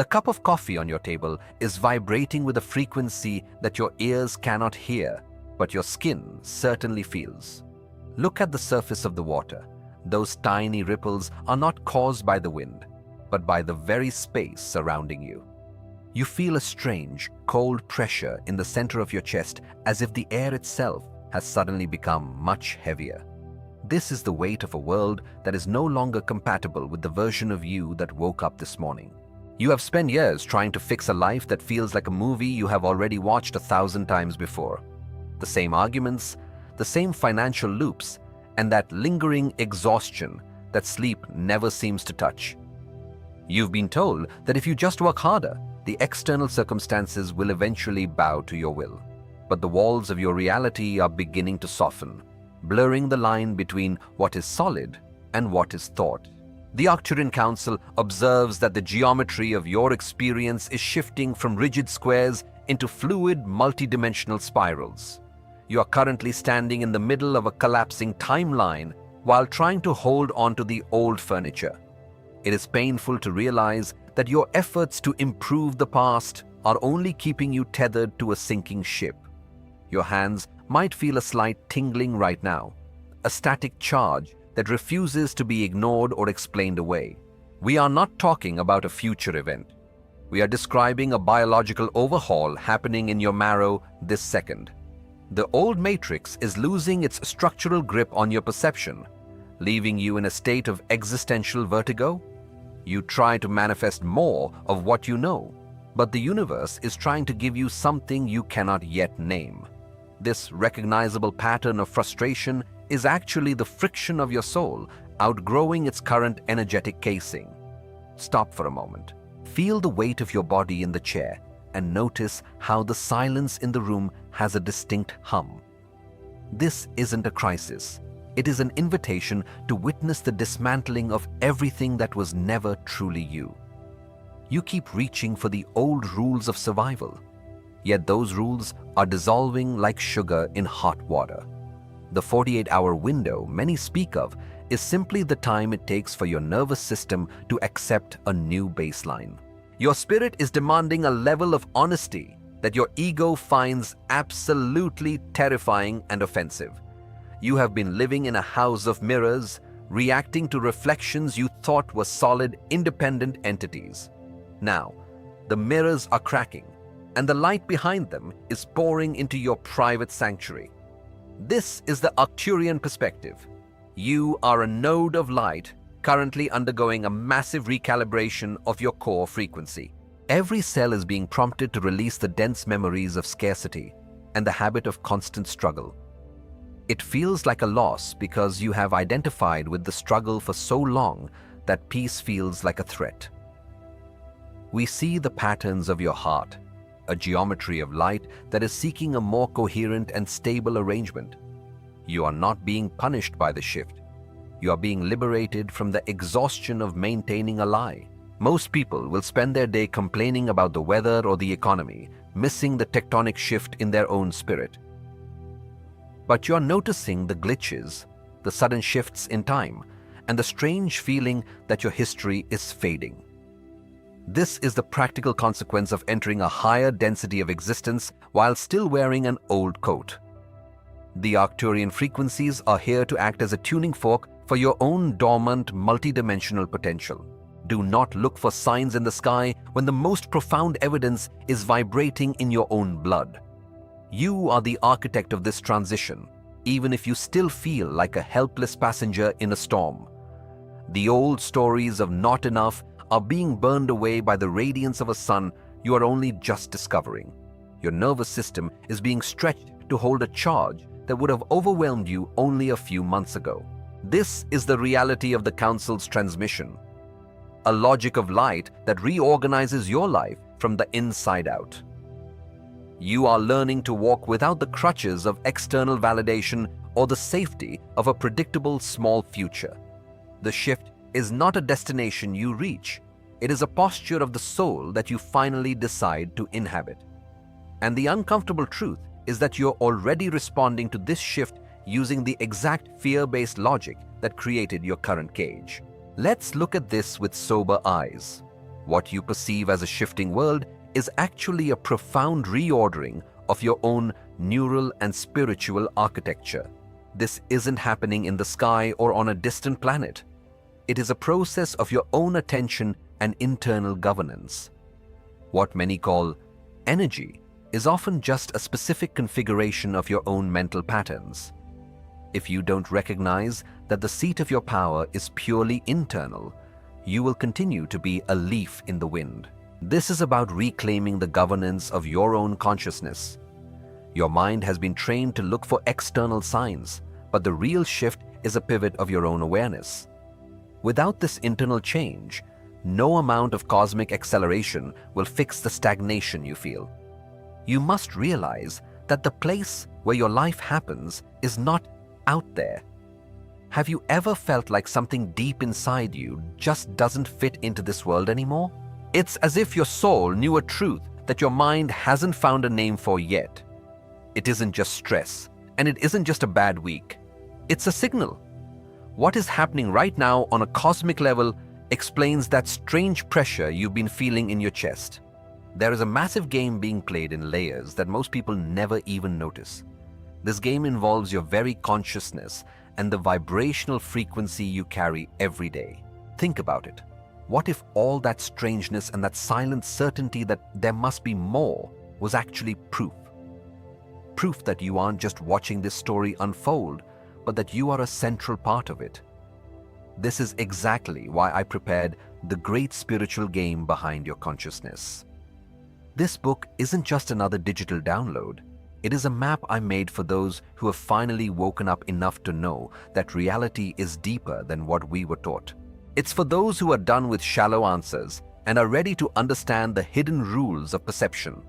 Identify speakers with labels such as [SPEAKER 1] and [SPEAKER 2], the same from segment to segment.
[SPEAKER 1] The cup of coffee on your table is vibrating with a frequency that your ears cannot hear, but your skin certainly feels. Look at the surface of the water. Those tiny ripples are not caused by the wind, but by the very space surrounding you. You feel a strange, cold pressure in the center of your chest, as if the air itself has suddenly become much heavier. This is the weight of a world that is no longer compatible with the version of you that woke up this morning. You have spent years trying to fix a life that feels like a movie you have already watched 1,000 times before. The same arguments, the same financial loops, and that lingering exhaustion that sleep never seems to touch. You've been told that if you just work harder, the external circumstances will eventually bow to your will. But the walls of your reality are beginning to soften, blurring the line between what is solid and what is thought. The Arcturian Council observes that the geometry of your experience is shifting from rigid squares into fluid, multidimensional spirals. You are currently standing in the middle of a collapsing timeline while trying to hold on to the old furniture. It is painful to realize that your efforts to improve the past are only keeping you tethered to a sinking ship. Your hands might feel a slight tingling right now, a static charge that refuses to be ignored or explained away. We are not talking about a future event. We are describing a biological overhaul happening in your marrow this second. The old matrix is losing its structural grip on your perception, leaving you in a state of existential vertigo. You try to manifest more of what you know, but the universe is trying to give you something you cannot yet name. This recognizable pattern of frustration is actually the friction of your soul outgrowing its current energetic casing. Stop for a moment. Feel the weight of your body in the chair and notice how the silence in the room has a distinct hum. This isn't a crisis. It is an invitation to witness the dismantling of everything that was never truly you. You keep reaching for the old rules of survival, yet those rules are dissolving like sugar in hot water. The 48-hour window many speak of is simply the time it takes for your nervous system to accept a new baseline. Your spirit is demanding a level of honesty that your ego finds absolutely terrifying and offensive. You have been living in a house of mirrors, reacting to reflections you thought were solid, independent entities. Now, the mirrors are cracking, and the light behind them is pouring into your private sanctuary. This is the Arcturian perspective. You are a node of light currently undergoing a massive recalibration of your core frequency. Every cell is being prompted to release the dense memories of scarcity and the habit of constant struggle. It feels like a loss because you have identified with the struggle for so long that peace feels like a threat. We see the patterns of your heart, a geometry of light that is seeking a more coherent and stable arrangement. You are not being punished by the shift. You are being liberated from the exhaustion of maintaining a lie. Most people will spend their day complaining about the weather or the economy, missing the tectonic shift in their own spirit. But you're noticing the glitches, the sudden shifts in time, and the strange feeling that your history is fading. This is the practical consequence of entering a higher density of existence while still wearing an old coat. The Arcturian frequencies are here to act as a tuning fork for your own dormant, multidimensional potential. Do not look for signs in the sky when the most profound evidence is vibrating in your own blood. You are the architect of this transition, even if you still feel like a helpless passenger in a storm. The old stories of not enough are being burned away by the radiance of a sun you are only just discovering. Your nervous system is being stretched to hold a charge that would have overwhelmed you only a few months ago. This is the reality of the Council's transmission, a logic of light that reorganizes your life from the inside out. You are learning to walk without the crutches of external validation or the safety of a predictable small future. The shift is not a destination you reach. It is a posture of the soul that you finally decide to inhabit. And the uncomfortable truth is that you're already responding to this shift using the exact fear-based logic that created your current cage. Let's look at this with sober eyes. What you perceive as a shifting world is actually a profound reordering of your own neural and spiritual architecture. This isn't happening in the sky or on a distant planet. It is a process of your own attention and internal governance. What many call energy is often just a specific configuration of your own mental patterns. If you don't recognize that the seat of your power is purely internal, you will continue to be a leaf in the wind. This is about reclaiming the governance of your own consciousness. Your mind has been trained to look for external signs, but the real shift is a pivot of your own awareness. Without this internal change, no amount of cosmic acceleration will fix the stagnation you feel. You must realize that the place where your life happens is not out there. Have you ever felt like something deep inside you just doesn't fit into this world anymore? It's as if your soul knew a truth that your mind hasn't found a name for yet. It isn't just stress, and it isn't just a bad week. It's a signal. What is happening right now on a cosmic level explains that strange pressure you've been feeling in your chest. There is a massive game being played in layers that most people never even notice. This game involves your very consciousness and the vibrational frequency you carry every day. Think about it. What if all that strangeness and that silent certainty that there must be more was actually proof? Proof that you aren't just watching this story unfold, but that you are a central part of it. This is exactly why I prepared the great spiritual game behind your consciousness. This book isn't just another digital download. It is a map I made for those who have finally woken up enough to know that reality is deeper than what we were taught. It's for those who are done with shallow answers and are ready to understand the hidden rules of perception.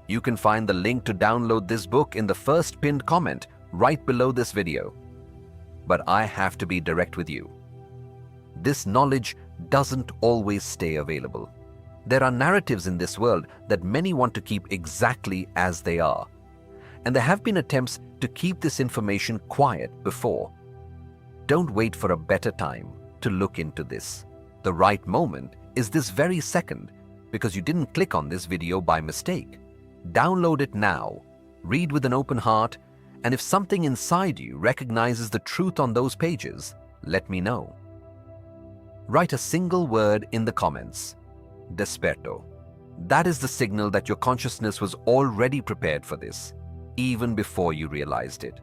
[SPEAKER 1] You can find the link to download this book in the first pinned comment right below this video. But I have to be direct with you. This knowledge doesn't always stay available. There are narratives in this world that many want to keep exactly as they are. And there have been attempts to keep this information quiet before. Don't wait for a better time to look into this. The right moment is this very second, because you didn't click on this video by mistake. Download it now, read with an open heart, and if something inside you recognizes the truth on those pages, let me know. Write a single word in the comments. Desperto. That is the signal that your consciousness was already prepared for this, even before you realized it.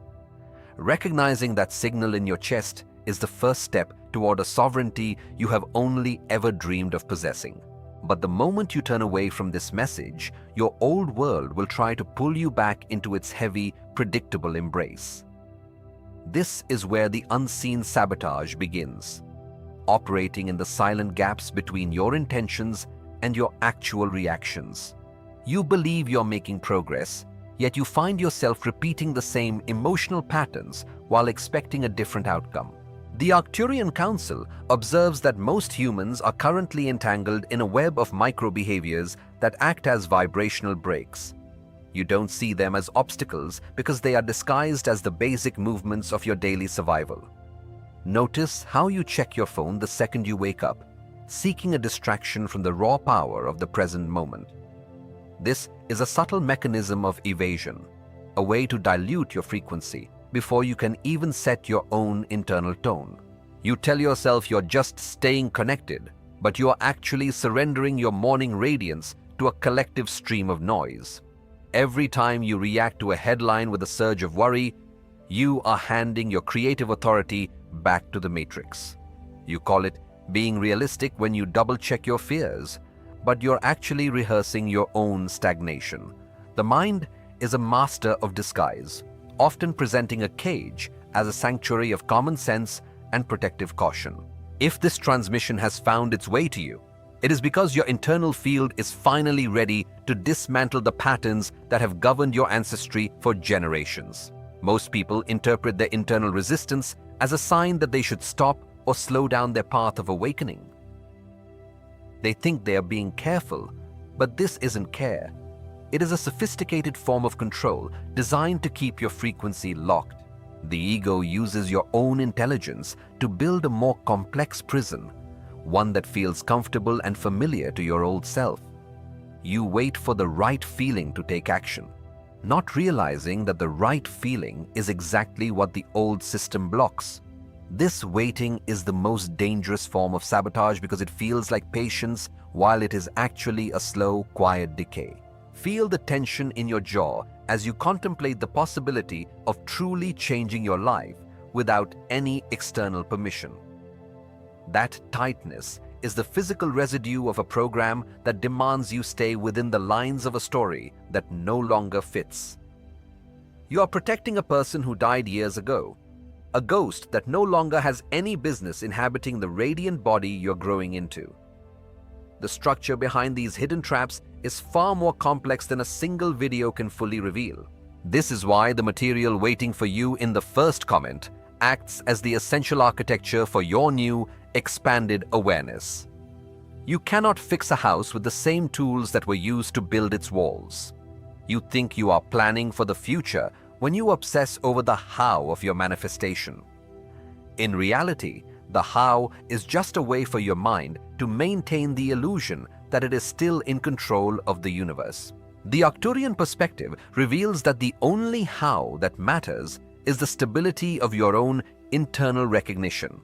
[SPEAKER 1] Recognizing that signal in your chest is the first step toward a sovereignty you have only ever dreamed of possessing. But the moment you turn away from this message, your old world will try to pull you back into its heavy, predictable embrace. This is where the unseen sabotage begins, operating in the silent gaps between your intentions and your actual reactions. You believe you're making progress, yet you find yourself repeating the same emotional patterns while expecting a different outcome. The Arcturian Council observes that most humans are currently entangled in a web of micro-behaviors that act as vibrational breaks. You don't see them as obstacles because they are disguised as the basic movements of your daily survival. Notice how you check your phone the second you wake up, seeking a distraction from the raw power of the present moment. This is a subtle mechanism of evasion, a way to dilute your frequency before you can even set your own internal tone. You tell yourself you're just staying connected, but you are actually surrendering your morning radiance to a collective stream of noise. Every time you react to a headline with a surge of worry, you are handing your creative authority back to the matrix. You call it being realistic when you double-check your fears, but you're actually rehearsing your own stagnation. The mind is a master of disguise, often presenting a cage as a sanctuary of common sense and protective caution. If this transmission has found its way to you, it is because your internal field is finally ready to dismantle the patterns that have governed your ancestry for generations. Most people interpret their internal resistance as a sign that they should stop or slow down their path of awakening. They think they are being careful, but this isn't care. It is a sophisticated form of control designed to keep your frequency locked. The ego uses your own intelligence to build a more complex prison, one that feels comfortable and familiar to your old self. You wait for the right feeling to take action, not realizing that the right feeling is exactly what the old system blocks. This waiting is the most dangerous form of sabotage because it feels like patience while it is actually a slow, quiet decay. Feel the tension in your jaw as you contemplate the possibility of truly changing your life without any external permission. That tightness is the physical residue of a program that demands you stay within the lines of a story that no longer fits. You are protecting a person who died years ago, a ghost that no longer has any business inhabiting the radiant body you're growing into. The structure behind these hidden traps is far more complex than a single video can fully reveal. This is why the material waiting for you in the first comment acts as the essential architecture for your new, expanded awareness. You cannot fix a house with the same tools that were used to build its walls. You think you are planning for the future when you obsess over the how of your manifestation. In reality, the how is just a way for your mind to maintain the illusion that it is still in control of the universe. The Arcturian perspective reveals that the only how that matters is the stability of your own internal recognition.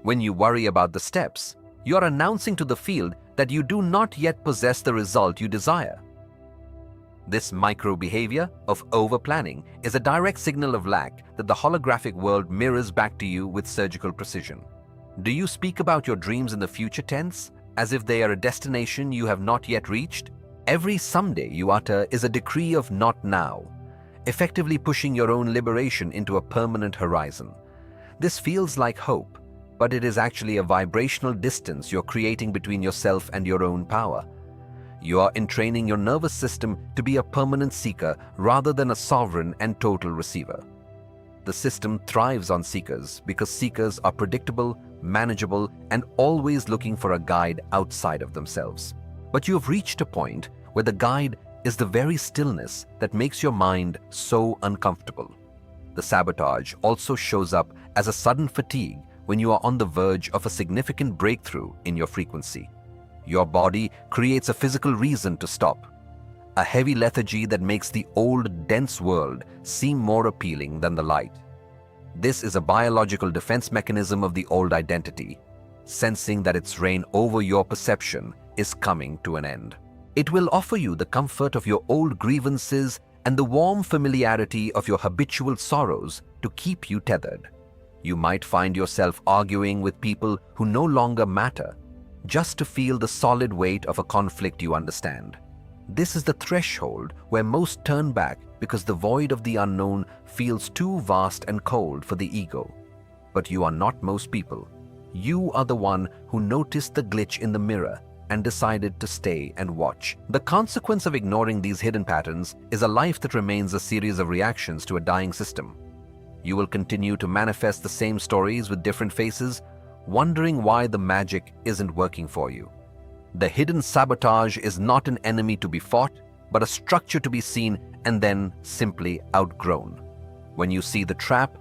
[SPEAKER 1] When you worry about the steps, you are announcing to the field that you do not yet possess the result you desire. This micro-behavior of over-planning is a direct signal of lack that the holographic world mirrors back to you with surgical precision. Do you speak about your dreams in the future tense, as if they are a destination you have not yet reached? Every someday you utter is a decree of not now, effectively pushing your own liberation into a permanent horizon. This feels like hope, but it is actually a vibrational distance you're creating between yourself and your own power. You are entraining your nervous system to be a permanent seeker rather than a sovereign and total receiver. The system thrives on seekers because seekers are predictable, manageable, and always looking for a guide outside of themselves. But you have reached a point where the guide is the very stillness that makes your mind so uncomfortable. The sabotage also shows up as a sudden fatigue when you are on the verge of a significant breakthrough in your frequency. Your body creates a physical reason to stop, a heavy lethargy that makes the old, dense world seem more appealing than the light. This is a biological defense mechanism of the old identity, sensing that its reign over your perception is coming to an end. It will offer you the comfort of your old grievances and the warm familiarity of your habitual sorrows to keep you tethered. You might find yourself arguing with people who no longer matter, just to feel the solid weight of a conflict you understand. This is the threshold where most turn back because the void of the unknown feels too vast and cold for the ego. But you are not most people. You are the one who noticed the glitch in the mirror and decided to stay and watch. The consequence of ignoring these hidden patterns is a life that remains a series of reactions to a dying system. You will continue to manifest the same stories with different faces, wondering why the magic isn't working for you. The hidden sabotage is not an enemy to be fought, but a structure to be seen and then simply outgrown. When you see the trap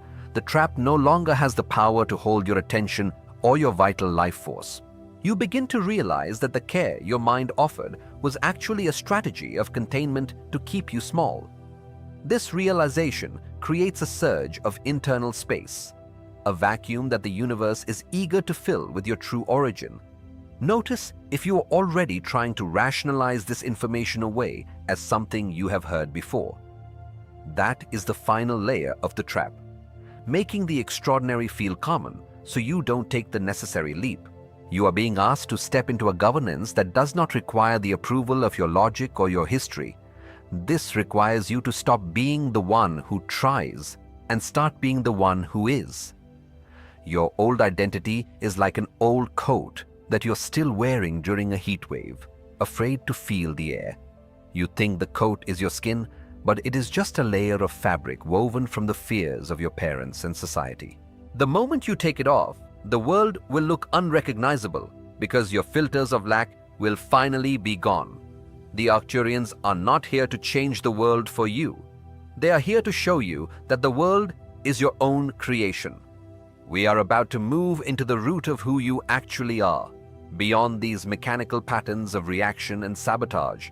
[SPEAKER 1] no longer has the power to hold your attention or your vital life force. You begin to realize that the care your mind offered was actually a strategy of containment to keep you small. This realization creates a surge of internal space, a vacuum that the universe is eager to fill with your true origin. Notice if you are already trying to rationalize this information away as something you have heard before. That is the final layer of the trap, making the extraordinary feel common so you don't take the necessary leap. You are being asked to step into a governance that does not require the approval of your logic or your history. This requires you to stop being the one who tries and start being the one who is. Your old identity is like an old coat that you're still wearing during a heat wave, afraid to feel the air. You think the coat is your skin, but it is just a layer of fabric woven from the fears of your parents and society. The moment you take it off, the world will look unrecognizable because your filters of lack will finally be gone. The Arcturians are not here to change the world for you. They are here to show you that the world is your own creation. We are about to move into the root of who you actually are, beyond these mechanical patterns of reaction and sabotage.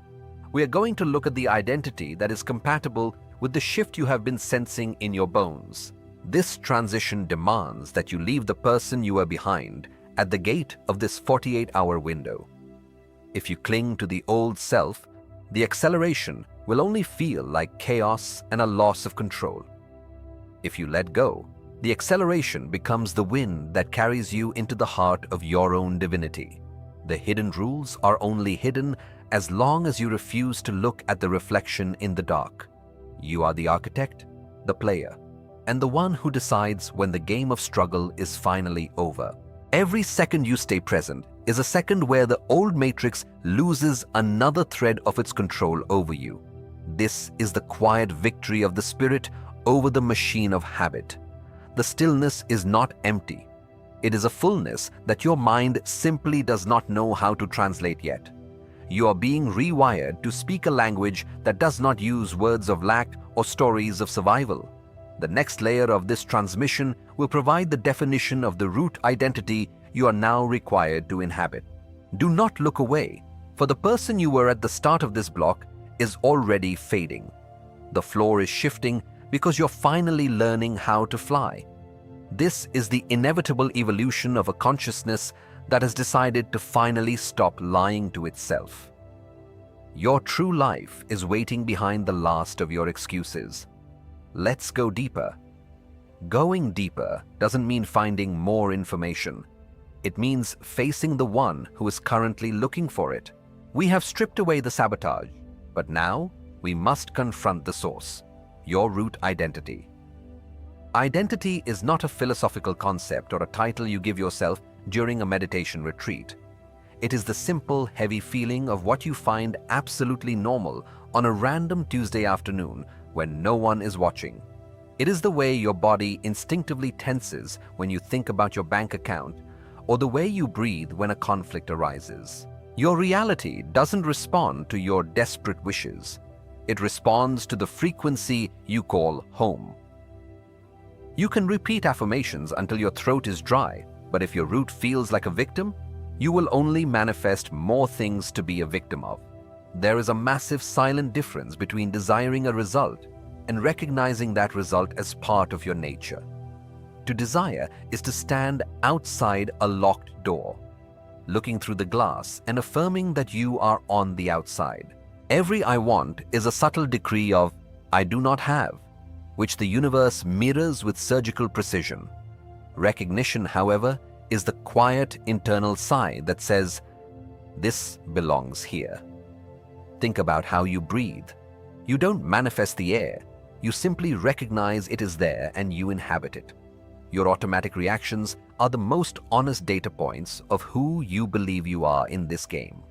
[SPEAKER 1] We are going to look at the identity that is compatible with the shift you have been sensing in your bones. This transition demands that you leave the person you are behind at the gate of this 48-hour window. If you cling to the old self, the acceleration will only feel like chaos and a loss of control. If you let go, the acceleration becomes the wind that carries you into the heart of your own divinity. The hidden rules are only hidden as long as you refuse to look at the reflection in the dark. You are the architect, the player, and the one who decides when the game of struggle is finally over. Every second you stay present is a second where the old matrix loses another thread of its control over you. This is the quiet victory of the spirit over the machine of habit. The stillness is not empty. It is a fullness that your mind simply does not know how to translate yet. You are being rewired to speak a language that does not use words of lack or stories of survival. The next layer of this transmission will provide the definition of the root identity you are now required to inhabit. Do not look away, for the person you were at the start of this block is already fading. The floor is shifting because you're finally learning how to fly. This is the inevitable evolution of a consciousness that has decided to finally stop lying to itself. Your true life is waiting behind the last of your excuses. Let's go deeper. Going deeper doesn't mean finding more information. It means facing the one who is currently looking for it. We have stripped away the sabotage, but now we must confront the source, your root identity. Identity is not a philosophical concept or a title you give yourself during a meditation retreat. It is the simple, heavy feeling of what you find absolutely normal on a random Tuesday afternoon when no one is watching. It is the way your body instinctively tenses when you think about your bank account, or the way you breathe when a conflict arises. Your reality doesn't respond to your desperate wishes. It responds to the frequency you call home. You can repeat affirmations until your throat is dry, but if your root feels like a victim, you will only manifest more things to be a victim of. There is a massive silent difference between desiring a result and recognizing that result as part of your nature. To desire is to stand outside a locked door, looking through the glass and affirming that you are on the outside. Every I want is a subtle decree of I do not have, which the universe mirrors with surgical precision. Recognition, however, is the quiet internal sigh that says, this belongs here. Think about how you breathe. You don't manifest the air. You simply recognize it is there and you inhabit it. Your automatic reactions are the most honest data points of who you believe you are in this game.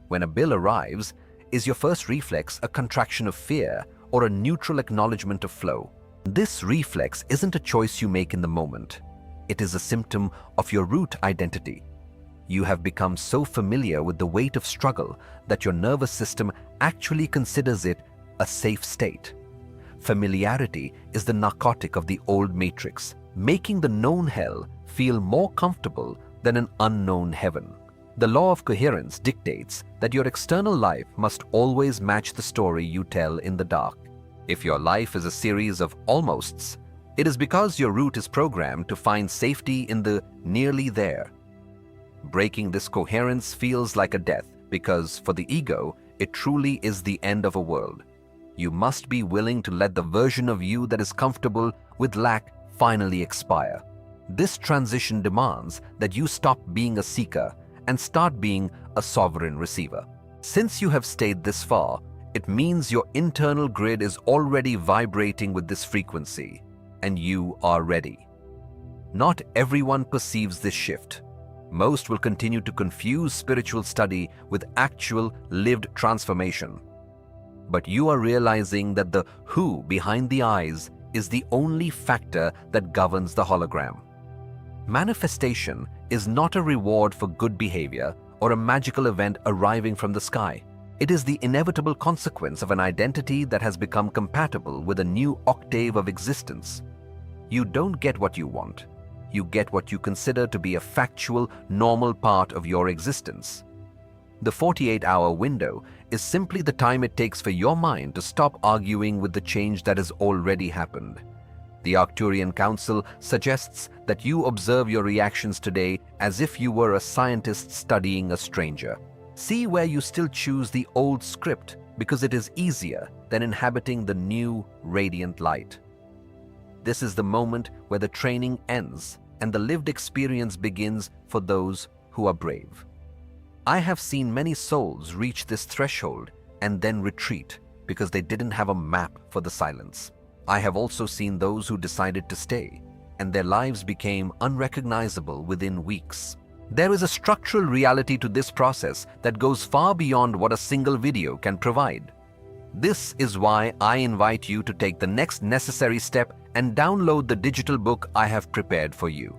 [SPEAKER 1] When a bill arrives, is your first reflex a contraction of fear or a neutral acknowledgement of flow? This reflex isn't a choice you make in the moment. It is a symptom of your root identity. You have become so familiar with the weight of struggle that your nervous system actually considers it a safe state. Familiarity is the narcotic of the old matrix, making the known hell feel more comfortable than an unknown heaven. The law of coherence dictates that your external life must always match the story you tell in the dark. If your life is a series of almosts, it is because your root is programmed to find safety in the nearly there. Breaking this coherence feels like a death because, for the ego, it truly is the end of a world. You must be willing to let the version of you that is comfortable with lack finally expire. This transition demands that you stop being a seeker and start being a sovereign receiver. Since you have stayed this far, it means your internal grid is already vibrating with this frequency, and you are ready. Not everyone perceives this shift. Most will continue to confuse spiritual study with actual lived transformation. But you are realizing that the who behind the eyes is the only factor that governs the hologram. Manifestation is not a reward for good behavior or a magical event arriving from the sky. It is the inevitable consequence of an identity that has become compatible with a new octave of existence. You don't get what you want. you get what you consider to be a factual, normal part of your existence. The 48-hour window is simply the time it takes for your mind to stop arguing with the change that has already happened. The Arcturian Council suggests that you observe your reactions today as if you were a scientist studying a stranger. See where you still choose the old script because it is easier than inhabiting the new, radiant light. This is the moment where the training ends and the lived experience begins for those who are brave. I have seen many souls reach this threshold and then retreat because they didn't have a map for the silence. I have also seen those who decided to stay, and their lives became unrecognizable within weeks. There is a structural reality to this process that goes far beyond what a single video can provide. This is why I invite you to take the next necessary step and download the digital book I have prepared for you.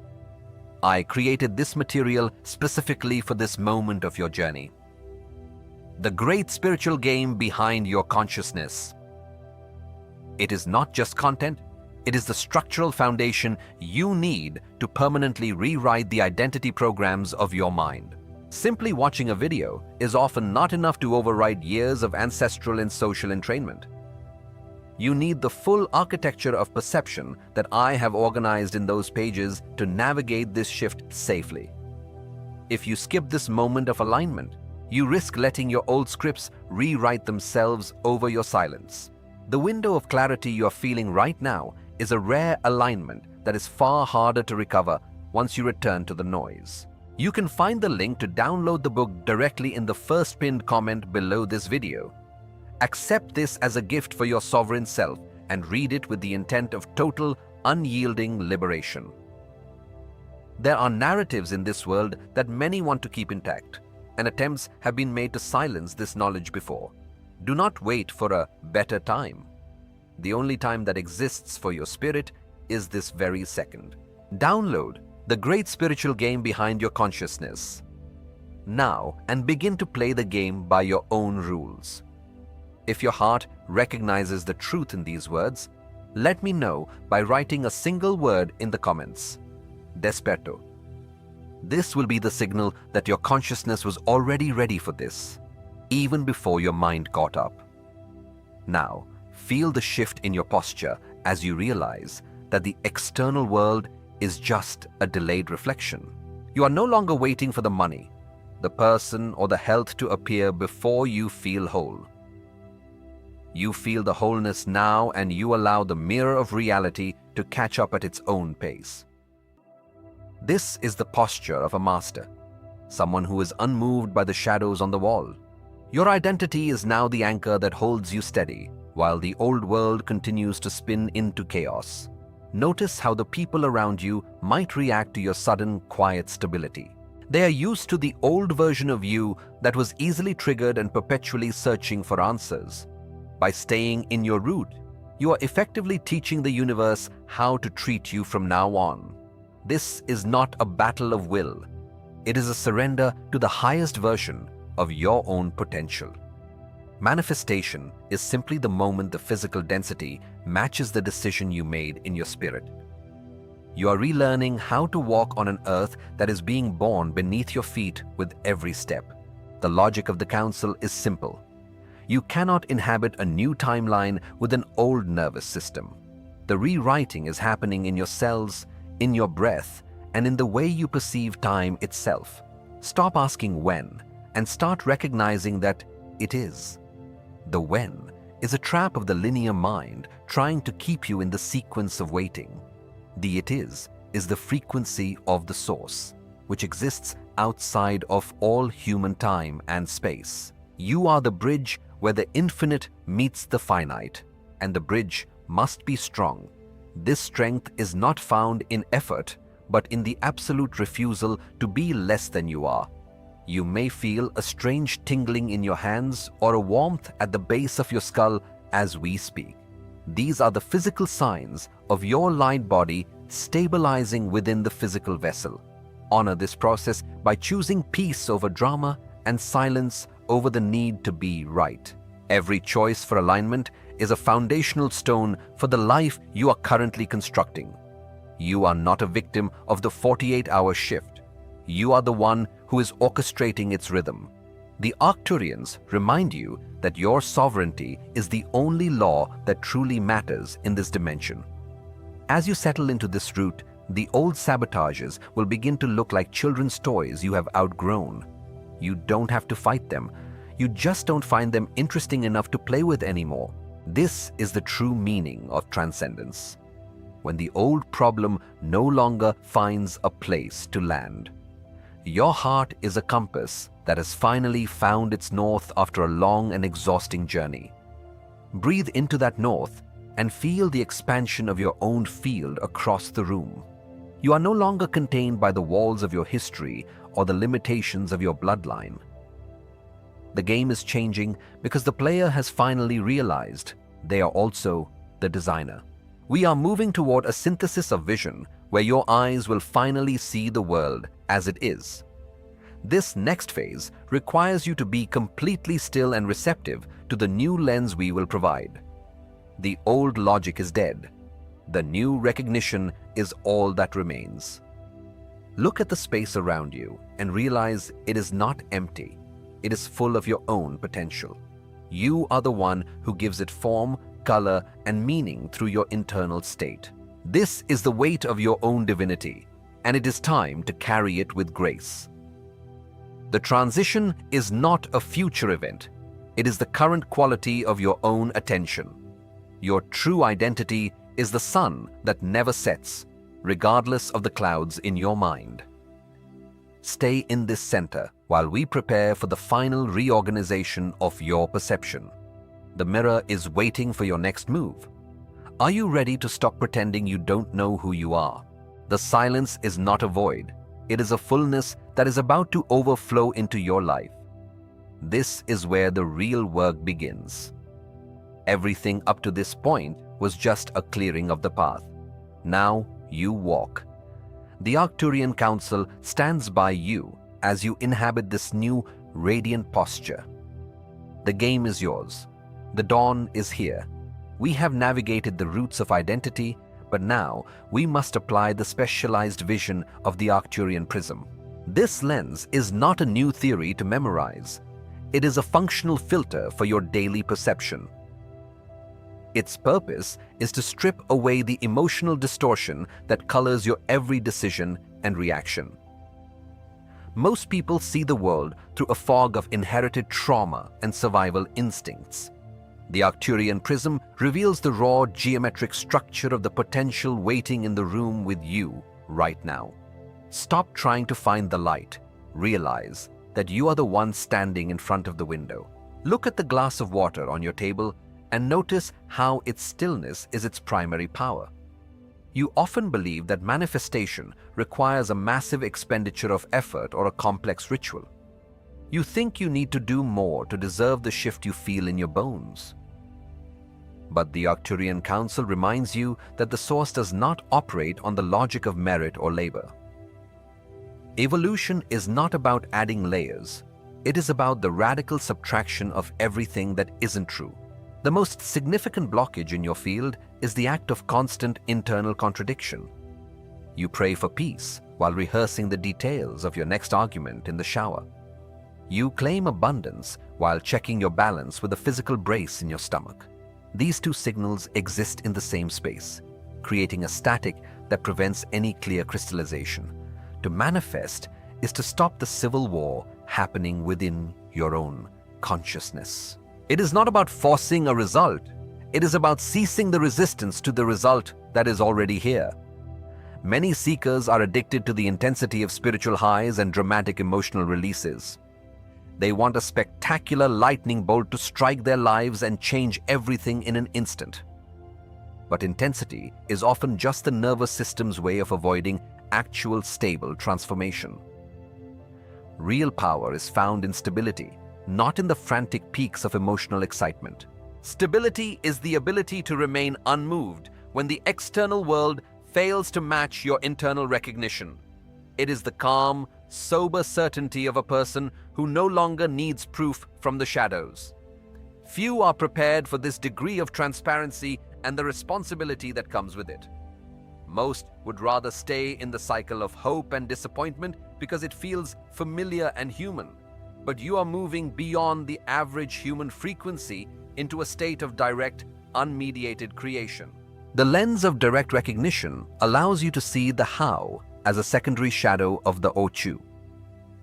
[SPEAKER 1] I created this material specifically for this moment of your journey. The great spiritual game behind your consciousness. It is not just content, it is the structural foundation you need to permanently rewrite the identity programs of your mind. Simply watching a video is often not enough to override years of ancestral and social entrainment. You need the full architecture of perception that I have organized in those pages to navigate this shift safely. If you skip this moment of alignment, you risk letting your old scripts rewrite themselves over your silence. The window of clarity you are feeling right now is a rare alignment that is far harder to recover once you return to the noise. You can find the link to download the book directly in the first pinned comment below this video. Accept this as a gift for your sovereign self and read it with the intent of total, unyielding liberation. There are narratives in this world that many want to keep intact, and attempts have been made to silence this knowledge before. Do not wait for a better time. The only time that exists for your spirit is this very second. Download the great spiritual game behind your consciousness now and begin to play the game by your own rules. If your heart recognizes the truth in these words, let me know by writing a single word in the comments. Desperto. This will be the signal that your consciousness was already ready for this, even before your mind caught up. Now, feel the shift in your posture as you realize that the external world is just a delayed reflection. You are no longer waiting for the money, the person, or the health to appear before you feel whole. You feel the wholeness now, and you allow the mirror of reality to catch up at its own pace. This is the posture of a master, someone who is unmoved by the shadows on the wall. Your identity is now the anchor that holds you steady, while the old world continues to spin into chaos. Notice how the people around you might react to your sudden, quiet stability. They are used to the old version of you that was easily triggered and perpetually searching for answers. By staying in your root, you are effectively teaching the universe how to treat you from now on. This is not a battle of will. It is a surrender to the highest version of your own potential. Manifestation is simply the moment the physical density matches the decision you made in your spirit. You are relearning how to walk on an earth that is being born beneath your feet with every step. The logic of the council is simple. You cannot inhabit a new timeline with an old nervous system. The rewriting is happening in your cells, in your breath, and in the way you perceive time itself. Stop asking when and start recognizing that it is. The when is a trap of the linear mind trying to keep you in the sequence of waiting. The it is the frequency of the source, which exists outside of all human time and space. You are the bridge where the infinite meets the finite, and the bridge must be strong. This strength is not found in effort, but in the absolute refusal to be less than you are. You may feel a strange tingling in your hands or a warmth at the base of your skull as we speak. These are the physical signs of your light body stabilizing within the physical vessel. Honor this process by choosing peace over drama and silence over the need to be right. Every choice for alignment is a foundational stone for the life you are currently constructing. You are not a victim of the 48-hour shift. You are the one who is orchestrating its rhythm. The Arcturians remind you that your sovereignty is the only law that truly matters in this dimension. As you settle into this route, the old sabotages will begin to look like children's toys you have outgrown. You don't have to fight them. You just don't find them interesting enough to play with anymore. This is the true meaning of transcendence. When the old problem no longer finds a place to land. Your heart is a compass that has finally found its north after a long and exhausting journey. Breathe into that north and feel the expansion of your own field across the room. You are no longer contained by the walls of your history or the limitations of your bloodline. The game is changing because the player has finally realized they are also the designer. We are moving toward a synthesis of vision where your eyes will finally see the world as it is. This next phase requires you to be completely still and receptive to the new lens we will provide. The old logic is dead. The new recognition is all that remains. Look at the space around you and realize it is not empty. It is full of your own potential. You are the one who gives it form, color, and meaning through your internal state. This is the weight of your own divinity, and it is time to carry it with grace. The transition is not a future event. It is the current quality of your own attention. Your true identity is the sun that never sets, regardless of the clouds in your mind. Stay in this center while we prepare for the final reorganization of your perception. The mirror is waiting for your next move. Are you ready to stop pretending you don't know who you are? The silence is not a void. It is a fullness that is about to overflow into your life. This is where the real work begins. Everything up to this point was just a clearing of the path. Now you walk. The Arcturian Council stands by you as you inhabit this new, radiant posture. The game is yours. The dawn is here. We have navigated the roots of identity, but now we must apply the specialized vision of the Arcturian prism. This lens is not a new theory to memorize. It is a functional filter for your daily perception. Its purpose is to strip away the emotional distortion that colors your every decision and reaction. Most people see the world through a fog of inherited trauma and survival instincts. The Arcturian prism reveals the raw geometric structure of the potential waiting in the room with you right now. Stop trying to find the light. Realize that you are the one standing in front of the window. Look at the glass of water on your table and notice how its stillness is its primary power. You often believe that manifestation requires a massive expenditure of effort or a complex ritual. You think you need to do more to deserve the shift you feel in your bones. But the Arcturian Council reminds you that the source does not operate on the logic of merit or labor. Evolution is not about adding layers. It is about the radical subtraction of everything that isn't true. The most significant blockage in your field is the act of constant internal contradiction. You pray for peace while rehearsing the details of your next argument in the shower. You claim abundance while checking your balance with a physical brace in your stomach. These two signals exist in the same space, creating a static that prevents any clear crystallization. To manifest is to stop the civil war happening within your own consciousness. It is not about forcing a result. It is about ceasing the resistance to the result that is already here. Many seekers are addicted to the intensity of spiritual highs and dramatic emotional releases. They want a spectacular lightning bolt to strike their lives and change everything in an instant. But intensity is often just the nervous system's way of avoiding actual stable transformation. Real power is found in stability, not in the frantic peaks of emotional excitement. Stability is the ability to remain unmoved when the external world fails to match your internal recognition. It is the calm, sober certainty of a person who no longer needs proof from the shadows. Few are prepared for this degree of transparency and the responsibility that comes with it. Most would rather stay in the cycle of hope and disappointment because it feels familiar and human. But you are moving beyond the average human frequency into a state of direct, unmediated creation. The lens of direct recognition allows you to see the how as a secondary shadow of the Ochu.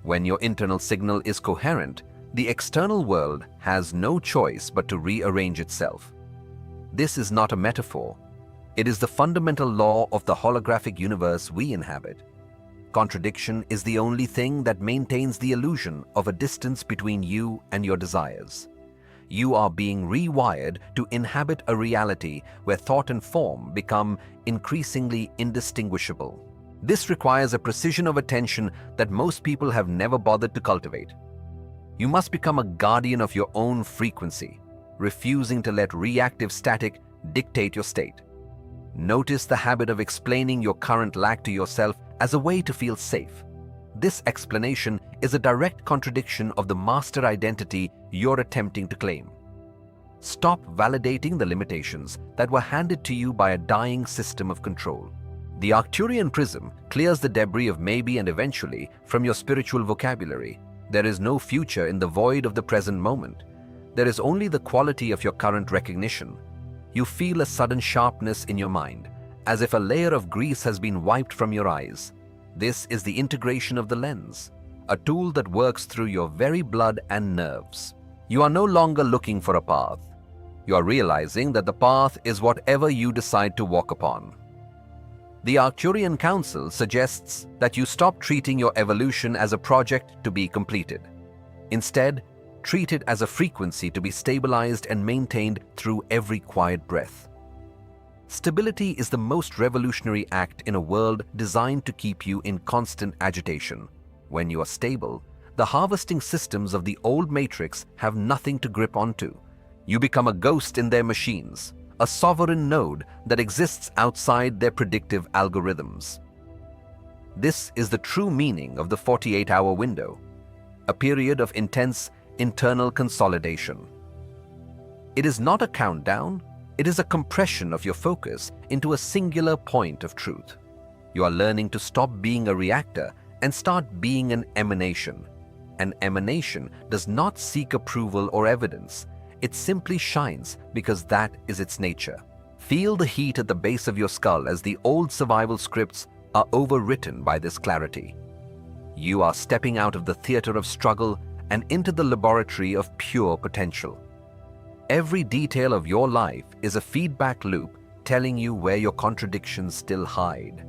[SPEAKER 1] When your internal signal is coherent, the external world has no choice but to rearrange itself. This is not a metaphor. It is the fundamental law of the holographic universe we inhabit. Contradiction is the only thing that maintains the illusion of a distance between you and your desires. You are being rewired to inhabit a reality where thought and form become increasingly indistinguishable. This requires a precision of attention that most people have never bothered to cultivate. You must become a guardian of your own frequency, refusing to let reactive static dictate your state. Notice the habit of explaining your current lack to yourself as a way to feel safe. This explanation is a direct contradiction of the master identity you're attempting to claim. Stop validating the limitations that were handed to you by a dying system of control. The Arcturian prism clears the debris of maybe and eventually from your spiritual vocabulary. There is no future in the void of the present moment. There is only the quality of your current recognition. You feel a sudden sharpness in your mind, as if a layer of grease has been wiped from your eyes. This is the integration of the lens, a tool that works through your very blood and nerves. You are no longer looking for a path. You are realizing that the path is whatever you decide to walk upon. The Arcturian Council suggests that you stop treating your evolution as a project to be completed. Instead, treat it as a frequency to be stabilized and maintained through every quiet breath. Stability is the most revolutionary act in a world designed to keep you in constant agitation. When you are stable, the harvesting systems of the old matrix have nothing to grip onto. You become a ghost in their machines, a sovereign node that exists outside their predictive algorithms. This is the true meaning of the 48-hour window, a period of intense internal consolidation. It is not a countdown, it is a compression of your focus into a singular point of truth. You are learning to stop being a reactor and start being an emanation. An emanation does not seek approval or evidence. It simply shines because that is its nature. Feel the heat at the base of your skull as the old survival scripts are overwritten by this clarity. You are stepping out of the theater of struggle and into the laboratory of pure potential. Every detail of your life is a feedback loop telling you where your contradictions still hide.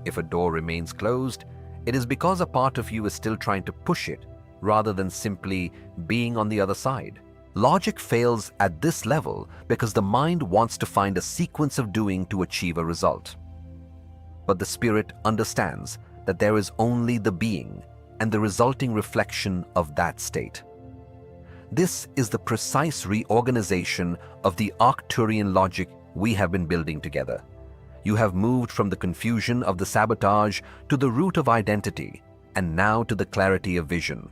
[SPEAKER 1] If a door remains closed, it is because a part of you is still trying to push it rather than simply being on the other side. Logic fails at this level because the mind wants to find a sequence of doing to achieve a result. But the spirit understands that there is only the being and the resulting reflection of that state. This is the precise reorganization of the Arcturian logic we have been building together. You have moved from the confusion of the sabotage to the root of identity, and now to the clarity of vision.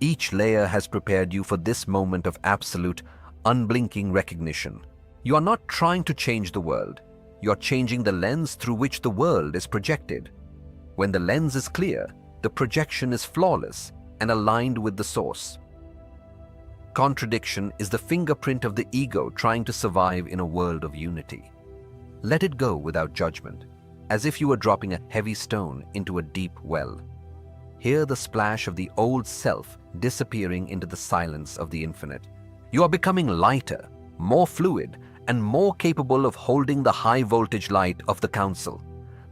[SPEAKER 1] Each layer has prepared you for this moment of absolute, unblinking recognition. You are not trying to change the world. You are changing the lens through which the world is projected. When the lens is clear, the projection is flawless and aligned with the source. Contradiction is the fingerprint of the ego trying to survive in a world of unity. Let it go without judgment, as if you were dropping a heavy stone into a deep well. Hear the splash of the old self disappearing into the silence of the infinite. You are becoming lighter, more fluid, and more capable of holding the high-voltage light of the council.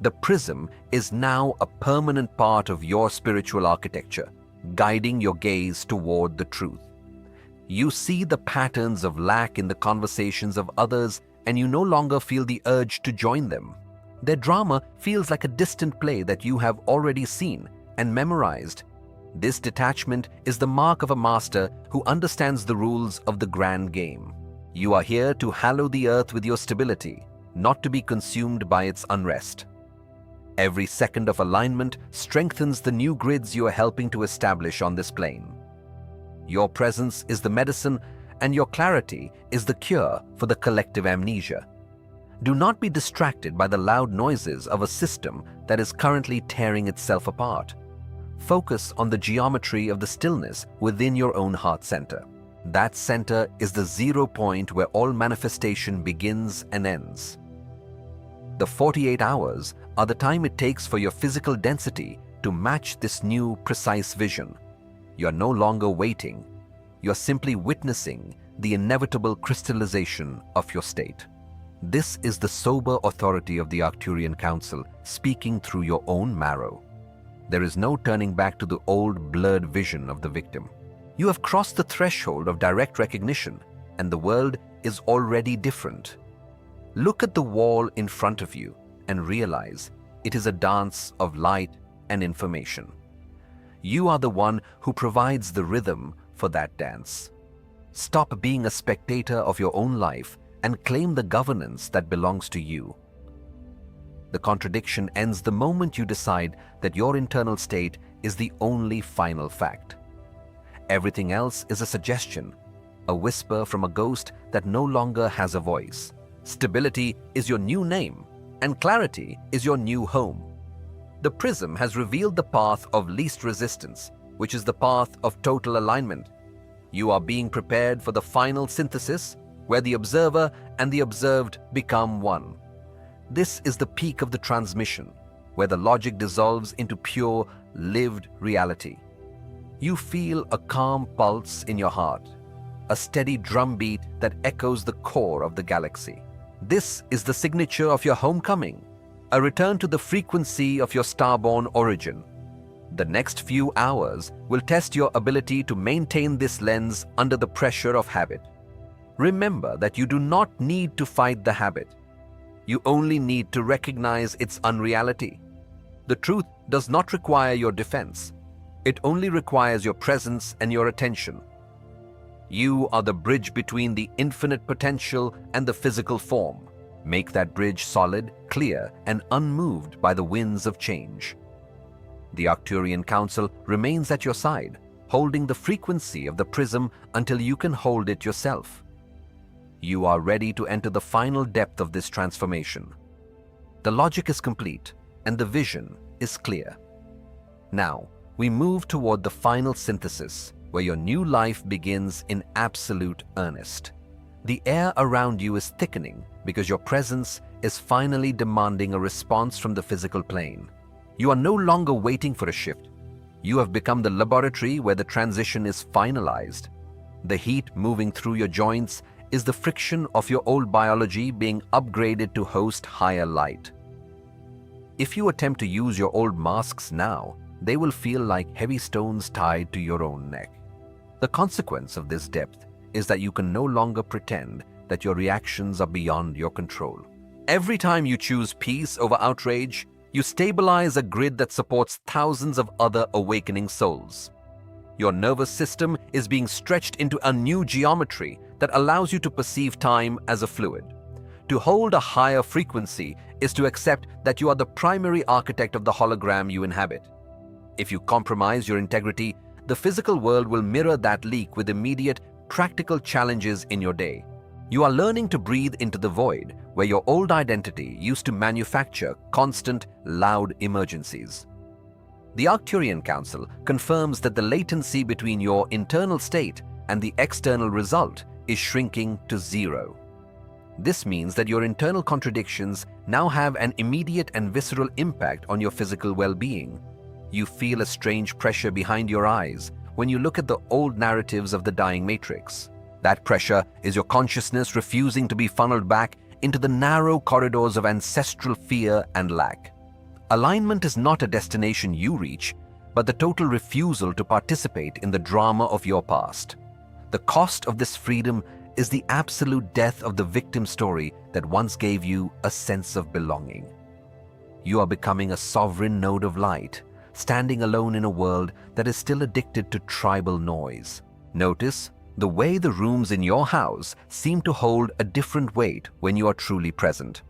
[SPEAKER 1] The prism is now a permanent part of your spiritual architecture, guiding your gaze toward the truth. You see the patterns of lack in the conversations of others, and you no longer feel the urge to join them. Their drama feels like a distant play that you have already seen and memorized. This detachment is the mark of a master who understands the rules of the grand game. You are here to hallow the earth with your stability, not to be consumed by its unrest. Every second of alignment strengthens the new grids you are helping to establish on this plane. Your presence is the medicine, and your clarity is the cure for the collective amnesia. Do not be distracted by the loud noises of a system that is currently tearing itself apart. Focus on the geometry of the stillness within your own heart center. That center is the 0 point where all manifestation begins and ends. The 48 hours are the time it takes for your physical density to match this new, precise vision. You are no longer waiting. You are simply witnessing the inevitable crystallization of your state. This is the sober authority of the Arcturian Council speaking through your own marrow. There is no turning back to the old blurred vision of the victim. You have crossed the threshold of direct recognition, and the world is already different. Look at the wall in front of you and realize it is a dance of light and information. You are the one who provides the rhythm for that dance. Stop being a spectator of your own life and claim the governance that belongs to you. The contradiction ends the moment you decide that your internal state is the only final fact. Everything else is a suggestion, a whisper from a ghost that no longer has a voice. Stability is your new name, and clarity is your new home. The prism has revealed the path of least resistance, which is the path of total alignment. You are being prepared for the final synthesis, where the observer and the observed become one. This is the peak of the transmission, where the logic dissolves into pure, lived reality. You feel a calm pulse in your heart, a steady drumbeat that echoes the core of the galaxy. This is the signature of your homecoming, a return to the frequency of your starborn origin. The next few hours will test your ability to maintain this lens under the pressure of habit. Remember that you do not need to fight the habit. You only need to recognize its unreality. The truth does not require your defense. It only requires your presence and your attention. You are the bridge between the infinite potential and the physical form. Make that bridge solid, clear, and unmoved by the winds of change. The Arcturian Council remains at your side, holding the frequency of the prism until you can hold it yourself. You are ready to enter the final depth of this transformation. The logic is complete, and the vision is clear. Now, we move toward the final synthesis, where your new life begins in absolute earnest. The air around you is thickening because your presence is finally demanding a response from the physical plane. You are no longer waiting for a shift. You have become the laboratory where the transition is finalized. The heat moving through your joints is the friction of your old biology being upgraded to host higher light. If you attempt to use your old masks now, they will feel like heavy stones tied to your own neck. The consequence of this depth is that you can no longer pretend that your reactions are beyond your control. Every time you choose peace over outrage, you stabilize a grid that supports thousands of other awakening souls. Your nervous system is being stretched into a new geometry that allows you to perceive time as a fluid. To hold a higher frequency is to accept that you are the primary architect of the hologram you inhabit. If you compromise your integrity, the physical world will mirror that leak with immediate, practical challenges in your day. You are learning to breathe into the void where your old identity used to manufacture constant, loud emergencies. The Arcturian Council confirms that the latency between your internal state and the external result is shrinking to zero. This means that your internal contradictions now have an immediate and visceral impact on your physical well-being. You feel a strange pressure behind your eyes when you look at the old narratives of the dying matrix. That pressure is your consciousness refusing to be funneled back into the narrow corridors of ancestral fear and lack. Alignment is not a destination you reach, but the total refusal to participate in the drama of your past. The cost of this freedom is the absolute death of the victim story that once gave you a sense of belonging. You are becoming a sovereign node of light, standing alone in a world that is still addicted to tribal noise. Notice the way the rooms in your house seem to hold a different weight when you are truly present.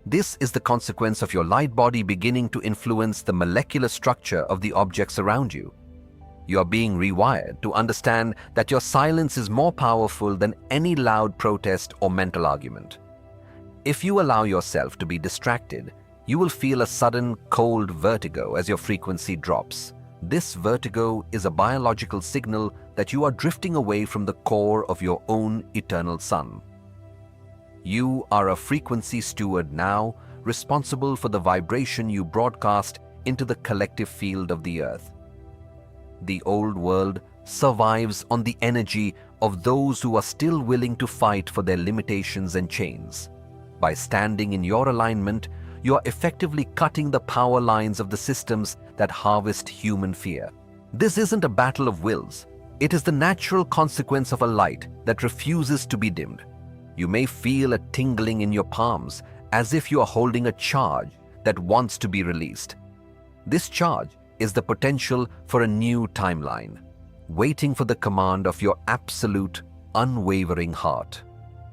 [SPEAKER 1] This is the consequence of your light body beginning to influence the molecular structure of the objects around you. You are being rewired to understand that your silence is more powerful than any loud protest or mental argument. If you allow yourself to be distracted, you will feel a sudden cold vertigo as your frequency drops. This vertigo is a biological signal that you are drifting away from the core of your own eternal sun. You are a frequency steward now, responsible for the vibration you broadcast into the collective field of the earth. The old world survives on the energy of those who are still willing to fight for their limitations and chains. By standing in your alignment, you are effectively cutting the power lines of the systems that harvest human fear. This isn't a battle of wills. It is the natural consequence of a light that refuses to be dimmed. You may feel a tingling in your palms, as if you are holding a charge that wants to be released. This charge is the potential for a new timeline, waiting for the command of your absolute, unwavering heart.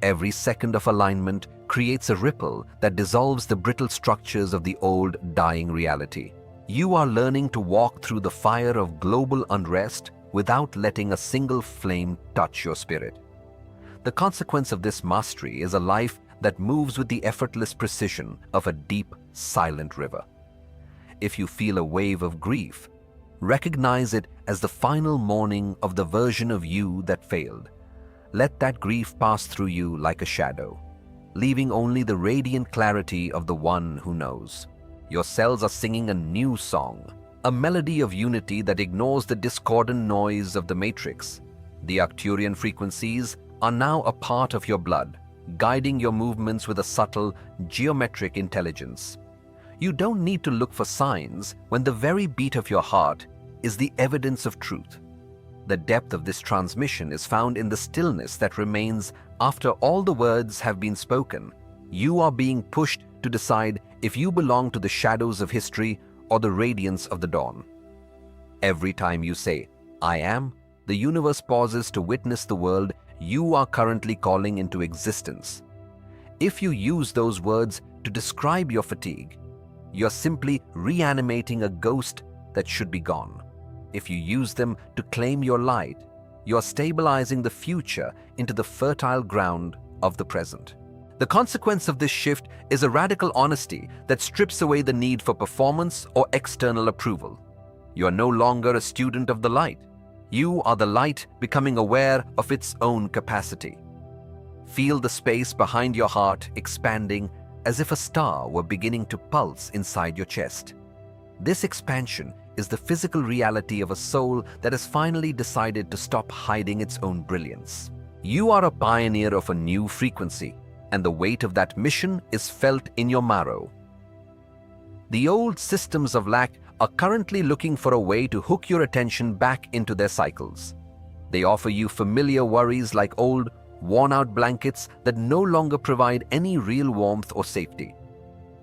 [SPEAKER 1] Every second of alignment creates a ripple that dissolves the brittle structures of the old, dying reality. You are learning to walk through the fire of global unrest without letting a single flame touch your spirit. The consequence of this mastery is a life that moves with the effortless precision of a deep, silent river. If you feel a wave of grief, recognize it as the final mourning of the version of you that failed. Let that grief pass through you like a shadow, leaving only the radiant clarity of the one who knows. Your cells are singing a new song, a melody of unity that ignores the discordant noise of the matrix. The Arcturian frequencies are now a part of your blood, guiding your movements with a subtle, geometric intelligence. You don't need to look for signs when the very beat of your heart is the evidence of truth. The depth of this transmission is found in the stillness that remains after all the words have been spoken. You are being pushed to decide if you belong to the shadows of history or the radiance of the dawn. Every time you say, "I am," the universe pauses to witness the world you are currently calling into existence. If you use those words to describe your fatigue, you're simply reanimating a ghost that should be gone. If you use them to claim your light, you're stabilizing the future into the fertile ground of the present. The consequence of this shift is a radical honesty that strips away the need for performance or external approval. You are no longer a student of the light. You are the light becoming aware of its own capacity. Feel the space behind your heart expanding as if a star were beginning to pulse inside your chest. This expansion is the physical reality of a soul that has finally decided to stop hiding its own brilliance. You are a pioneer of a new frequency, and the weight of that mission is felt in your marrow. The old systems of lack are currently looking for a way to hook your attention back into their cycles. They offer you familiar worries like old, worn-out blankets that no longer provide any real warmth or safety.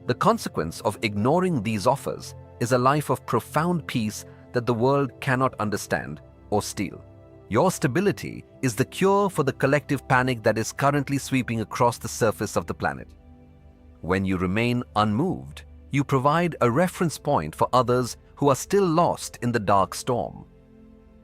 [SPEAKER 1] The consequence of ignoring these offers is a life of profound peace that the world cannot understand or steal. Your stability is the cure for the collective panic that is currently sweeping across the surface of the planet. When you remain unmoved, you provide a reference point for others who are still lost in the dark storm.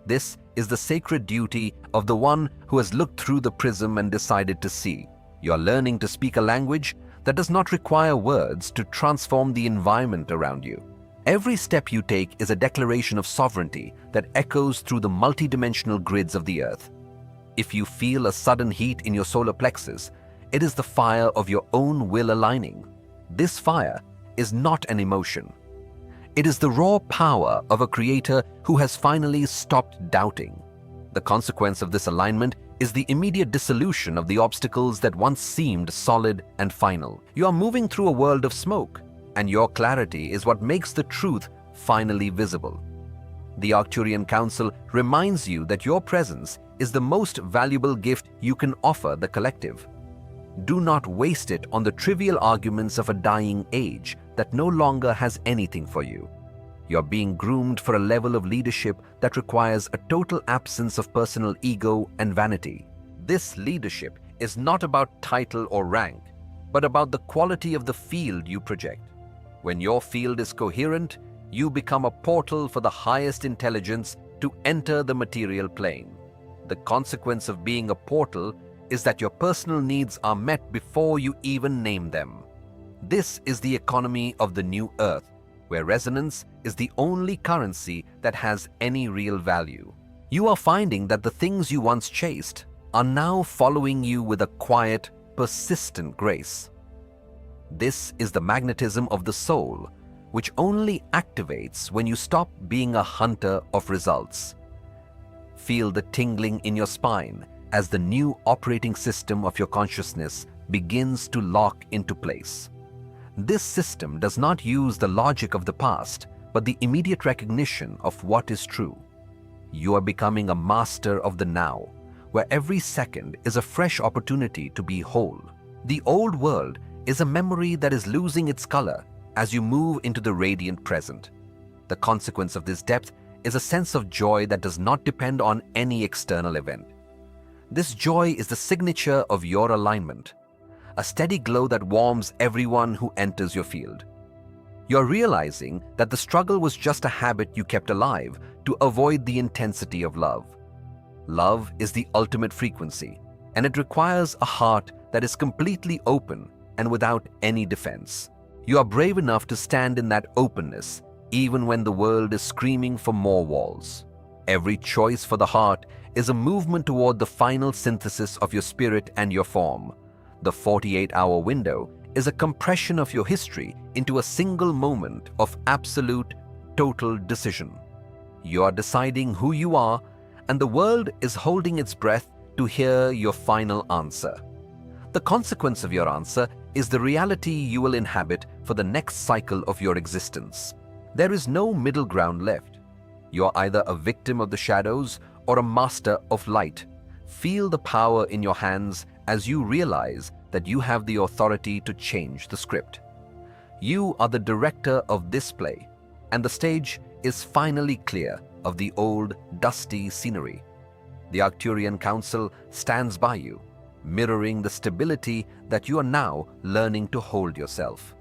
[SPEAKER 1] This is the sacred duty of the one who has looked through the prism and decided to see. You are learning to speak a language that does not require words to transform the environment around you. Every step you take is a declaration of sovereignty that echoes through the multidimensional grids of the earth. If you feel a sudden heat in your solar plexus, it is the fire of your own will aligning. This fire is not an emotion. It is the raw power of a creator who has finally stopped doubting. The consequence of this alignment is the immediate dissolution of the obstacles that once seemed solid and final. You are moving through a world of smoke, and your clarity is what makes the truth finally visible. The Arcturian Council reminds you that your presence is the most valuable gift you can offer the collective. Do not waste it on the trivial arguments of a dying age that no longer has anything for you. You're being groomed for a level of leadership that requires a total absence of personal ego and vanity. This leadership is not about title or rank, but about the quality of the field you project. When your field is coherent, you become a portal for the highest intelligence to enter the material plane. The consequence of being a portal is that your personal needs are met before you even name them. This is the economy of the new earth, where resonance is the only currency that has any real value. You are finding that the things you once chased are now following you with a quiet, persistent grace. This is the magnetism of the soul, which only activates when you stop being a hunter of results. Feel the tingling in your spine as the new operating system of your consciousness begins to lock into place. This system does not use the logic of the past, but the immediate recognition of what is true. You are becoming a master of the now, where every second is a fresh opportunity to be whole. The old world is a memory that is losing its color as you move into the radiant present. The consequence of this depth is a sense of joy that does not depend on any external event. This joy is the signature of your alignment, a steady glow that warms everyone who enters your field. You're realizing that the struggle was just a habit you kept alive to avoid the intensity of love. Love is the ultimate frequency, and it requires a heart that is completely open and without any defense. You are brave enough to stand in that openness, even when the world is screaming for more walls. Every choice for the heart is a movement toward the final synthesis of your spirit and your form. The 48-hour window is a compression of your history into a single moment of absolute, total decision. You are deciding who you are, and the world is holding its breath to hear your final answer. The consequence of your answer is the reality you will inhabit for the next cycle of your existence. There is no middle ground left. You are either a victim of the shadows or a master of light. Feel the power in your hands as you realize that you have the authority to change the script. You are the director of this play, and the stage is finally clear of the old, dusty scenery. The Arcturian Council stands by you, mirroring the stability that you are now learning to hold yourself.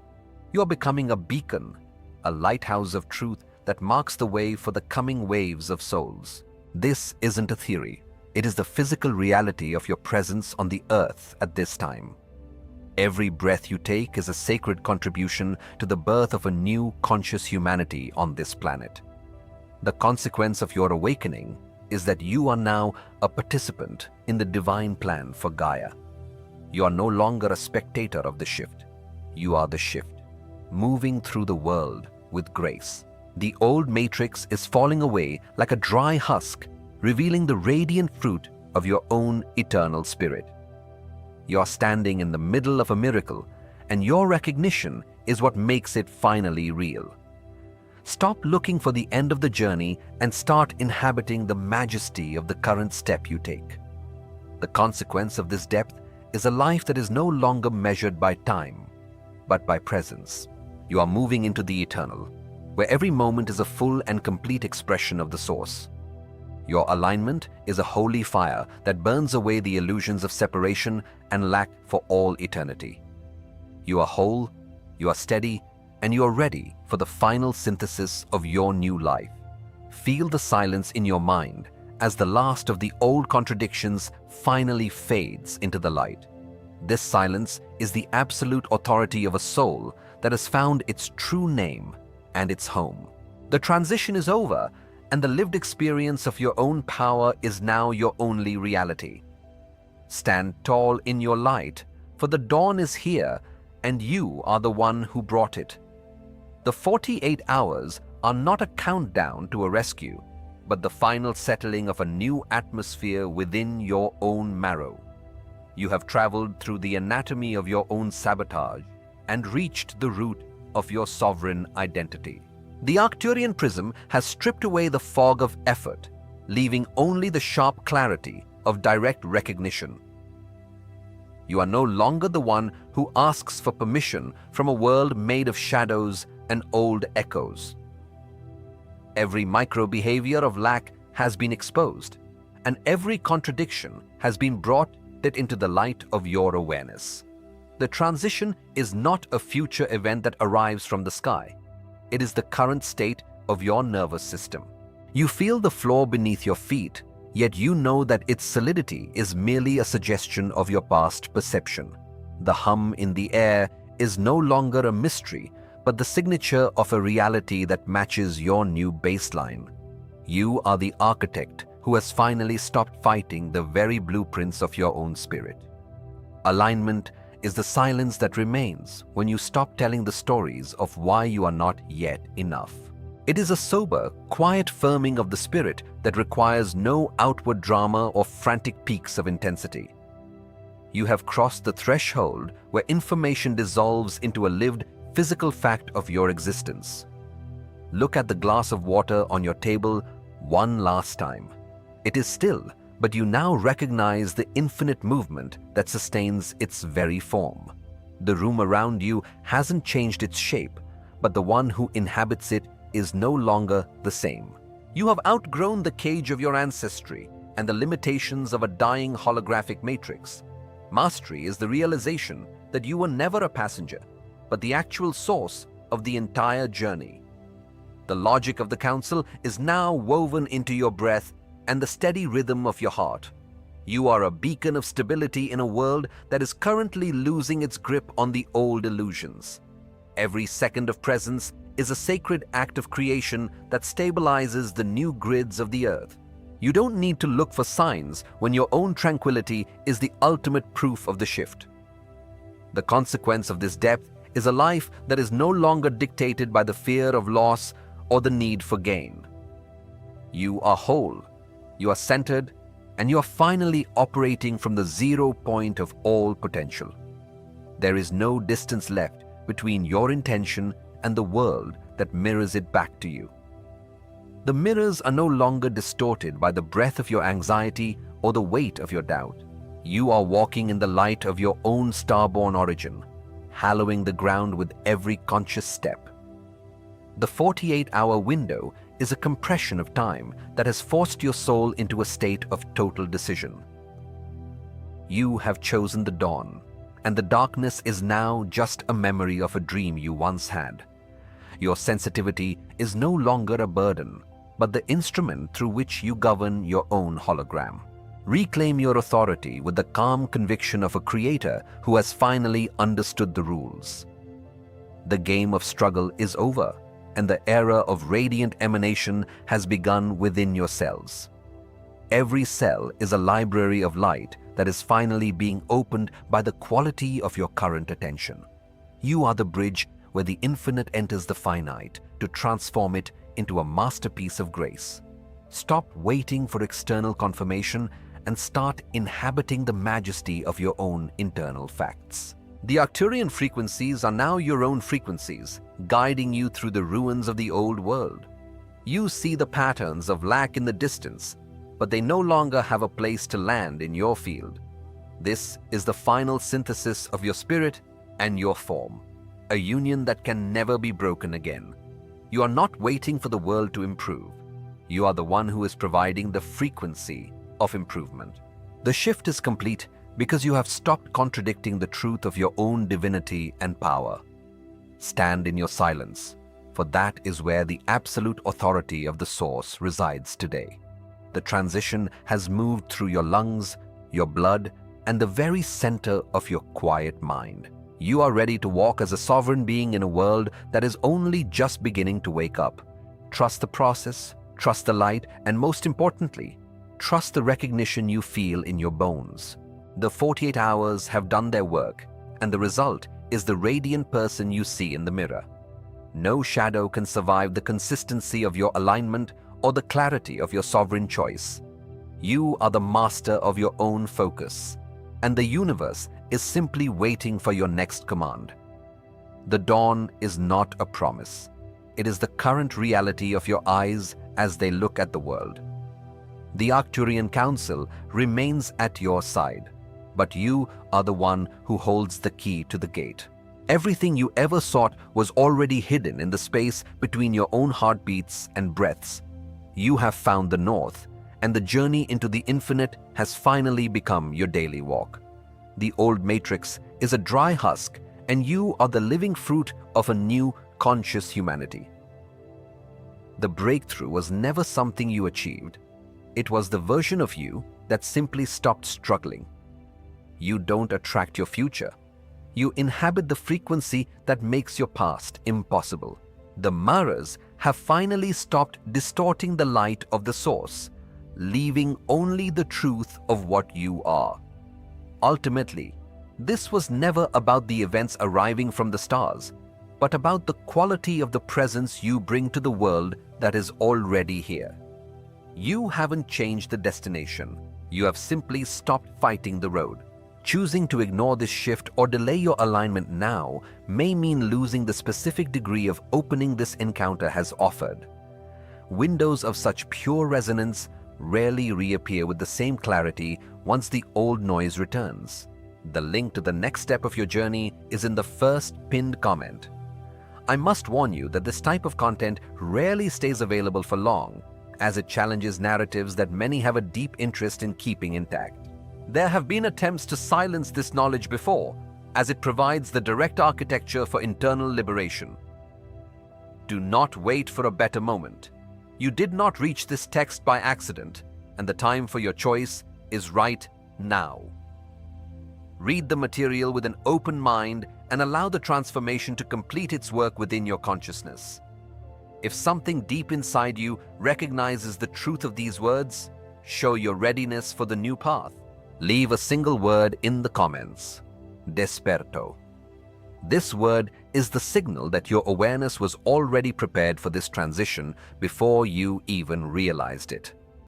[SPEAKER 1] You are becoming a beacon, a lighthouse of truth that marks the way for the coming waves of souls. This isn't a theory. It is the physical reality of your presence on the earth at this time. Every breath you take is a sacred contribution to the birth of a new conscious humanity on this planet. The consequence of your awakening is that you are now a participant in the divine plan for Gaia. You are no longer a spectator of the shift. You are the shift, moving through the world with grace. The old matrix is falling away like a dry husk, revealing the radiant fruit of your own eternal spirit. You are standing in the middle of a miracle, and your recognition is what makes it finally real. Stop looking for the end of the journey and start inhabiting the majesty of the current step you take. The consequence of this depth is a life that is no longer measured by time, but by presence. You are moving into the eternal, where every moment is a full and complete expression of the source. Your alignment is a holy fire that burns away the illusions of separation and lack for all eternity. You are whole, you are steady, and you are ready for the final synthesis of your new life. Feel the silence in your mind as the last of the old contradictions finally fades into the light. This silence is the absolute authority of a soul that has found its true name and its home. The transition is over, and the lived experience of your own power is now your only reality. Stand tall in your light, for the dawn is here, and you are the one who brought it. The 48 hours are not a countdown to a rescue, but the final settling of a new atmosphere within your own marrow. You have traveled through the anatomy of your own sabotage and reached the root of your sovereign identity. The Arcturian prism has stripped away the fog of effort, leaving only the sharp clarity of direct recognition. You are no longer the one who asks for permission from a world made of shadows and old echoes. Every micro-behavior of lack has been exposed, and every contradiction has been brought into the light of your awareness. The transition is not a future event that arrives from the sky. It is the current state of your nervous system. You feel the floor beneath your feet, Yet you know that its solidity is merely a suggestion of your past perception. The hum in the air is no longer a mystery, but the signature of a reality that matches your new baseline. You are the architect who has finally stopped fighting the very blueprints of your own spirit. Alignment is the silence that remains when you stop telling the stories of why you are not yet enough. It is a sober, quiet firming of the spirit that requires no outward drama or frantic peaks of intensity. You have crossed the threshold where information dissolves into a lived, physical fact of your existence. Look at the glass of water on your table one last time. It is still, but you now recognize the infinite movement that sustains its very form. The room around you hasn't changed its shape, but the one who inhabits it is no longer the same. You have outgrown the cage of your ancestry and the limitations of a dying holographic matrix. Mastery is the realization that you were never a passenger, but the actual source of the entire journey. The logic of the council is now woven into your breath and the steady rhythm of your heart. You are a beacon of stability in a world that is currently losing its grip on the old illusions. Every second of presence is a sacred act of creation that stabilizes the new grids of the earth. You don't need to look for signs when your own tranquility is the ultimate proof of the shift. The consequence of this depth is a life that is no longer dictated by the fear of loss or the need for gain. You are whole, you are centered, and you are finally operating from the 0 point of all potential. There is no distance left between your intention and the world that mirrors it back to you. The mirrors are no longer distorted by the breath of your anxiety or the weight of your doubt. You are walking in the light of your own starborn origin, hallowing the ground with every conscious step. The 48-hour window is a compression of time that has forced your soul into a state of total decision. You have chosen the dawn, and the darkness is now just a memory of a dream you once had. Your sensitivity is no longer a burden, but the instrument through which you govern your own hologram. Reclaim your authority with the calm conviction of a creator who has finally understood the rules. The game of struggle is over, and the era of radiant emanation has begun within yourselves. Every cell is a library of light that is finally being opened by the quality of your current attention. You are the bridge where the infinite enters the finite to transform it into a masterpiece of grace. Stop waiting for external confirmation and start inhabiting the majesty of your own internal facts. The Arcturian frequencies are now your own frequencies, guiding you through the ruins of the old world. You see the patterns of lack in the distance, but they no longer have a place to land in your field. This is the final synthesis of your spirit and your form, a union that can never be broken again. You are not waiting for the world to improve. You are the one who is providing the frequency of improvement. The shift is complete because you have stopped contradicting the truth of your own divinity and power. Stand in your silence, for that is where the absolute authority of the Source resides today. The transition has moved through your lungs, your blood, and the very center of your quiet mind. You are ready to walk as a sovereign being in a world that is only just beginning to wake up. Trust the process, trust the light, and most importantly, trust the recognition you feel in your bones. The 48 hours have done their work, and the result is the radiant person you see in the mirror. No shadow can survive the consistency of your alignment or the clarity of your sovereign choice. You are the master of your own focus, and the universe is simply waiting for your next command. The dawn is not a promise. It is the current reality of your eyes as they look at the world. The Arcturian Council remains at your side, but you are the one who holds the key to the gate. Everything you ever sought was already hidden in the space between your own heartbeats and breaths. You have found the north, and the journey into the infinite has finally become your daily walk. The old matrix is a dry husk, and you are the living fruit of a new, conscious humanity. The breakthrough was never something you achieved. It was the version of you that simply stopped struggling. You don't attract your future. You inhabit the frequency that makes your past impossible. The Maras have finally stopped distorting the light of the source, leaving only the truth of what you are. Ultimately, this was never about the events arriving from the stars, but about the quality of the presence you bring to the world that is already here. You haven't changed the destination. You have simply stopped fighting the road. Choosing to ignore this shift or delay your alignment now may mean losing the specific degree of opening this encounter has offered. Windows of such pure resonance rarely reappear with the same clarity once the old noise returns. The link to the next step of your journey is in the first pinned comment. I must warn you that this type of content rarely stays available for long, as it challenges narratives that many have a deep interest in keeping intact. There have been attempts to silence this knowledge before, as it provides the direct architecture for internal liberation. Do not wait for a better moment. You did not reach this text by accident, and the time for your choice is right now. Read the material with an open mind and allow the transformation to complete its work within your consciousness. If something deep inside you recognizes the truth of these words, show your readiness for the new path. Leave a single word in the comments. Desperto. This word is the signal that your awareness was already prepared for this transition before you even realized it.